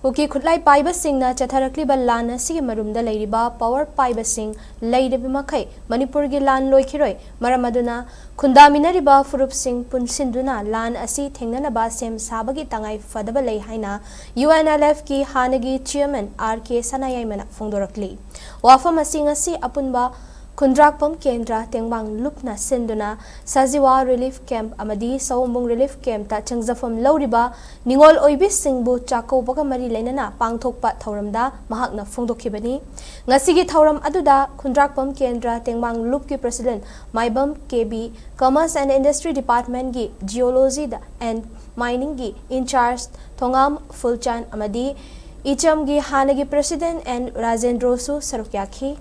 Kuki Kutlai Paibasing na Chatarakliba Lan Sigi Marumda Ladyba, Power Paibasing, Lady Bimakai, Manipurgi Lan Loikiroi, Maramaduna, Kundaminariba, Furup Sing Punsinduna, Lan Asi, Thengnanaba, Sem Sabagi Tangai, Fadabalay Haina, UNLF Ki Hanagi Chairman, RK Sanayaima Fondorakli. Wafa Masing Asi Apunba. Kundrakpam Kendra Tengbang Lupna Sinduna Saziwa Relief Camp Amadi Saumbung Relief Camp ta Changjafam Lauriba Ningol Oibis Singbu Chako Bagamari Lenana Pangthokpa Thauramda Mahakna Phongdokhibani Ngasigi Thauram Aduda Kundrakpam Kendra Tengbang Lupki President Maibam KB Commerce and Industry Department gi Geology and Mining gi in charge Thongam Fulchan Amadi Icham gi Hanagi President and Rajendrosu Sarukyakhi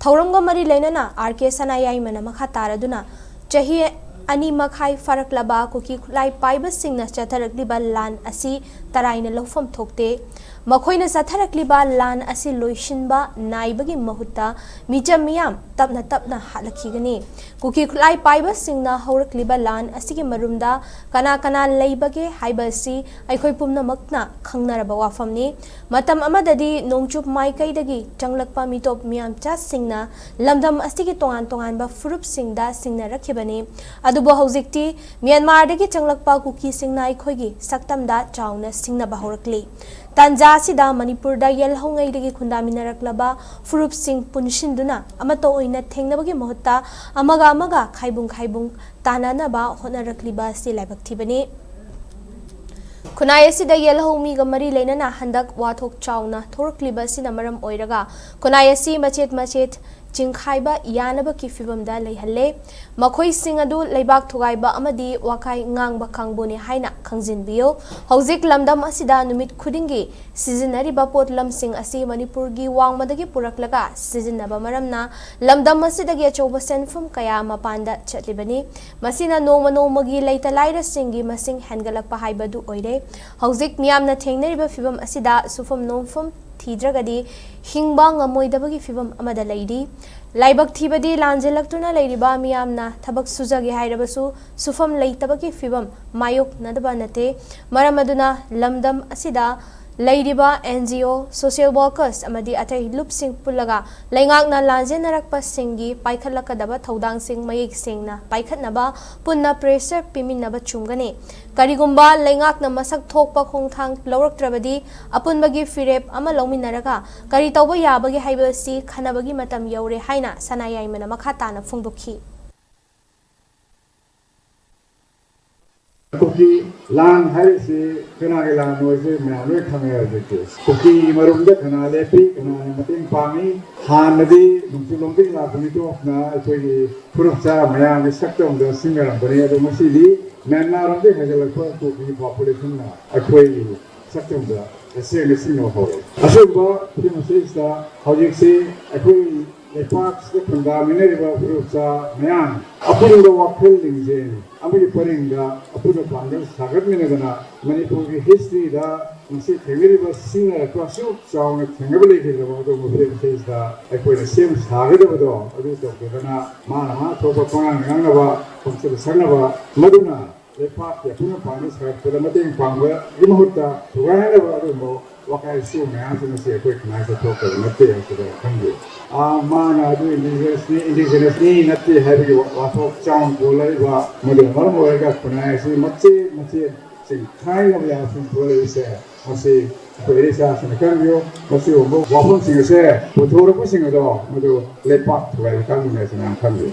Thauramga Mari Lenana, RK Sanayaima Makataraduna, Chahi Ani Makai Faraklaba, Kuki Lai Paibasing Chatarakliba Lan Asi, Taraina Lofam Tokte, Makoina Satarakliba Lan Asi Loishinba, Naibagi Mahuta, Mija Miam, Tapna Halakigani, Kuki Lai Paibasing na Horakliba Lan Asigi Marumda, Kana Laibage, Haibasi, Aikopumna Makna, Kangnaraba Wafamni, Matam Amadadi, Nongchup Maikai Dagi, Changlakpa Mitop Miam Chas Singna, Lamdam Astigi Tongan ba Furup Singda Singna Rakibani, Adubo Hozikti, Myanmar Dagi Changlakpa Kuki Singna Ikogi, Saktamda Chauna Singna Bahorakli. Tanja Sida Manipur da Yelhou Dagi Kundaminaraklaba, Furup Sing Punshinduna, Amato in a Thengnabagi Mohota, Amaga, Kaibung, Thengnanaba, Honarakliba, Silabak Tibani. Kunayasi da Yelhou Miga Mari Lenana, Handak Watok Chauna, Torkliba Sinamaram Oiraga, Kunayasi Machet, Jinkhaiba Yanaba Kifibam da Lehale, Makoi Singadu, Lebak Tugaiba Amadi, Wakai Ngangba Kangbuni Haina, Kangzin Bio, Hauzik Lamdam Asida Numit Kudingi, Seasonary Bapot Lamsing Asi Manipurgi, Wang Madagi Puraklaga, Season Nabamaramna, Lamdam Masidagi Choba Senfum Kayama Panda Chatlibani, Masina no Magi later Lida Singi Masing Hangalak Pahaibadu Oide, Hauzik Miamna Thengnariba Fibam Asida, Sufum Nomfum. Thidragadi Hingbang Amoidabagi Fibam Amada Lady Laibak Tibadi Lanjelaktuna Lady Bamiamna Tabak Suzagi Hirabasu Sufam Laitabaki Fibam Mayok Nadabanate Maramaduna Lamdam Asida Ladyba NGO Social Workers Amadi Atay Lupsing Pulaga Laingak na Lanjenarakpa Singi Paikhalakadaba Thaudang Sing Mayik Singna Paikhatnaba Punna Pressure Piminaba Chungani Karigumba Laingak na Masak Thokpa Khongthang Lawraktrabadi Apunbagi Firep Ama Lawminaraga Kari Tawba Yabagi Haibasi Khanabagi Matam Yaure Haina Sanayaima Makhatana Phongdokhi Kuki Lang Harisi, Kanagala Noise, Manaway Kamera Vicus. Kuki Marunda Kanalepi, Kanamatin Pami, Hanadi, Lumpi Lapunito, Purupsa, Maya, the sector of the singer, Bania de Masidi, Manarandi has a Kuki population, Aquay, sector of the same Sino Hall. Asuba, Pimasista, how you say, Aquay, the parks, the Kundaminariba, Purupsa, Mayan, upon the walk buildings in. Amagi Paringa, Apuno Pandas, Sagadminagana, Manipuri history, the Thengnariba singer across you, so Thengnabali about the Muslim says that I put the same Sagadabado, Aduto Gana, Mana, Topa Panganava, Pomsa Sanava, Maduna, the park, the Apuno Pandas, for the Mating Panga, Imahuta, Turanava, what I assume, I answer to say a quick nice talk of materials to the country. Mana do indigenously not having what sound Bolaiva, Madame Marmoga, Punayasi, Machi, kind of laughing police, Masi, Perisa, and the Cambio, Masu, Waffle Singer, Putura pushing a dog, Madu, let pop to where the coming as an country.